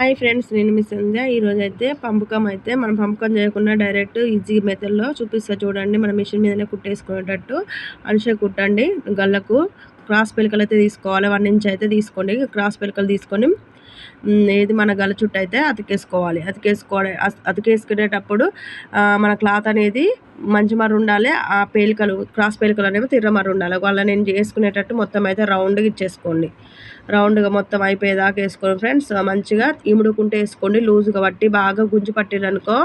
Hi friends, నేను మీ సంధ్య. ఈరోజైతే పంపకం అయితే మనం పంపకం చేయకుండా డైరెక్ట్ ఈజీ మెథడ్లో చూపిస్తా చూడండి. మన మిషన్ మీదనే కుట్టేసుకునేటట్టు అనిషే కుట్టండి. గల్లకు క్రాస్ పెలికలు అయితే తీసుకోవాలి. 1 ఇంచ్ అయితే తీసుకోండి. క్రాస్ పెలికలు తీసుకొని ఏది మన గల చుట్టూ అయితే అతికేసుకోవాలి. అతికేసుకునేటప్పుడు మన క్లాత్ అనేది మంచి మర్ర ఉండాలి. ఆ పేలికలు క్రాస్ పేలికలు అనేవి తిర్ర మర్ర ఉండాలి. వాళ్ళ నేను చేసుకునేటట్టు మొత్తం అయితే రౌండ్గా ఇచ్చేసుకోండి. రౌండ్గా మొత్తం అయిపోయేదాకా వేసుకోండి ఫ్రెండ్స్. మంచిగా ఇముడుకుంటే వేసుకోండి. లూజుగా పట్టి బాగా గుంజు పట్టిరనుకో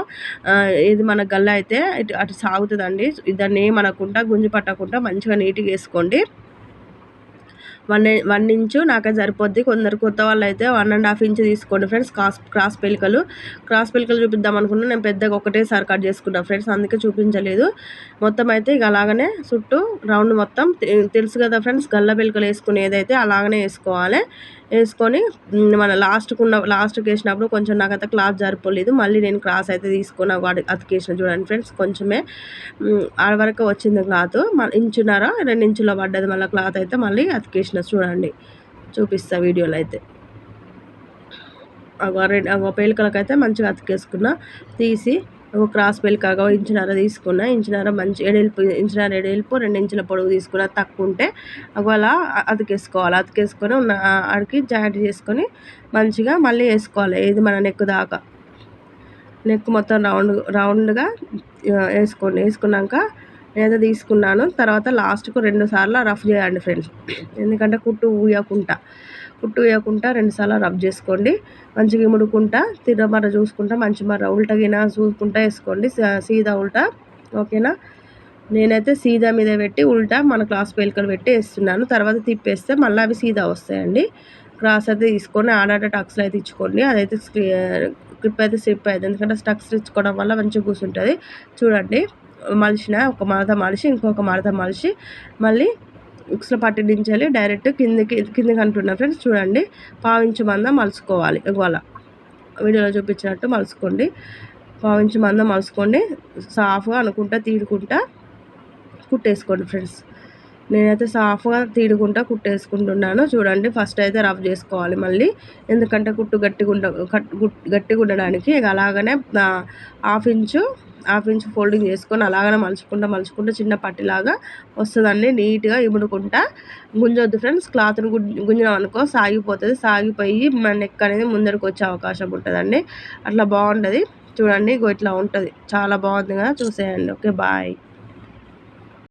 ఇది మన గల్ల అయితే అటు సాగుతుందండి. దాన్ని ఏమనకుండా గుంజు పట్టకుండా మంచిగా నీట్గా వేసుకోండి. 1 ఇంచు నాకే సరిపోద్ది. కొందరు కొత్త వాళ్ళు అయితే 1.5 ఇంచ్ తీసుకోండి ఫ్రెండ్స్. క్రాస్ పెలికలు చూపిద్దాం అనుకున్నా. నేను పెద్దగా ఒకటేసారి కట్ చేసుకున్నా ఫ్రెండ్స్, అందుకే చూపించలేదు. మొత్తం అయితే ఇక అలాగనే చుట్టూ రౌండ్ మొత్తం తెలుసు కదా ఫ్రెండ్స్, గల్ల పెలికలు వేసుకునేదైతే అలాగనే వేసుకోవాలి. వేసుకొని మన లాస్ట్కి వేసినప్పుడు కొంచెం నాకైతే క్లాత్ సరిపోలేదు. మళ్ళీ నేను క్రాస్ అయితే తీసుకొని అతికేసిన చూడండి ఫ్రెండ్స్. కొంచెమే ఆడ వరకు వచ్చింది క్లాత్. 1.5 2 ఇంచులో పడ్డది మళ్ళీ క్లాత్ అయితే. మళ్ళీ అతికేసిన చూడండి, చూపిస్తా వీడియోలో అయితే. అగో పేలికలకైతే మంచిగా అతికేసుకున్నా. తీసి ఒక క్రాస్ పేలికగా 1.5 ఇంచ్ తీసుకున్నా. 1.5 ఇంచ్ మంచి ఎడల్పు 1.5 ఇంచ్ 2 ఇంచుల పొడవు తీసుకున్నా. తక్కువ ఉంటే అలా అతికేసుకోవాలి. అతికేసుకొని ఆడికి జాయింట్ చేసుకొని మంచిగా మళ్ళీ వేసుకోవాలి. ఇది మన నెక్ దాకా, నెక్ మొత్తం రౌండ్గా వేసుకోండి. వేసుకున్నాక నేనైతే తీసుకున్నాను. తర్వాత లాస్ట్కు 2 సార్లు రఫ్ చేయండి ఫ్రెండ్స్. ఎందుకంటే కుట్టు ఊయకుండా 2 సార్లు రఫ్ చేసుకోండి. మంచిగా ఇముడుకుంటా తిరమర చూసుకుంటా మంచి మర్ర ఉల్టగిన చూసుకుంటా వేసుకోండి. సీదా ఉల్టా, ఓకేనా. నేనైతే సీదా మీద పెట్టి ఉల్టా మన క్రాస్ పేలికలు పెట్టి వేస్తున్నాను. తర్వాత తిప్పేస్తే మళ్ళీ అవి సీదా వస్తాయండి. క్రాస్ అయితే తీసుకొని ఆడాట టక్స్లు అయితే ఇచ్చుకోండి. అదైతే క్లిప్ అయితే స్లిప్ అయ్యింది. ఎందుకంటే టక్స్ ఇచ్చుకోవడం వల్ల మంచిగా కూర్చుంటుంది. చూడండి, మలిచిన ఒక మడత మలిచి ఇంకొక మడత మలిచి మళ్ళీ ఉక్స్లో పట్టి దించాలి. డైరెక్ట్ కిందకి అంటున్నా ఫ్రెండ్స్. చూడండి, 1/4 ఇంచు మందం మలుచుకోవాలి. ఇవాళ వీడియోలో చూపించినట్టు మలుచుకోండి. 1/4 ఇంచు మందం మలుచుకోండి. సాఫ్గా అనుకుంటా తీడుకుంటా కుట్టేసుకోండి ఫ్రెండ్స్. నేనైతే సాఫ్గా తీడుకుంటా కుట్టేసుకుంటున్నాను. చూడండి, ఫస్ట్ అయితే రఫ్ చేసుకోవాలి మళ్ళీ, ఎందుకంటే కుట్టు గట్టిగా ఉండడానికి. ఇక అలాగనే 1/2 ఇంచు ఫోల్డింగ్ చేసుకొని అలాగనే మలుచుకుంటా చిన్న పట్టిలాగా వస్తుందండి. నీట్గా ఇముడుకుంటా గుంజొద్దు ఫ్రెండ్స్. క్లాత్ని గుంజినాం అనుకో సాగిపోతుంది. సాగిపోయి మన నెక్ అనేది ముందరికి వచ్చే అవకాశం ఉంటుందండి. అట్లా బాగుంటుంది. చూడండి, ఇట్లా ఉంటుంది. చాలా బాగుంది కదా, చూసేయండి. Okay, bye.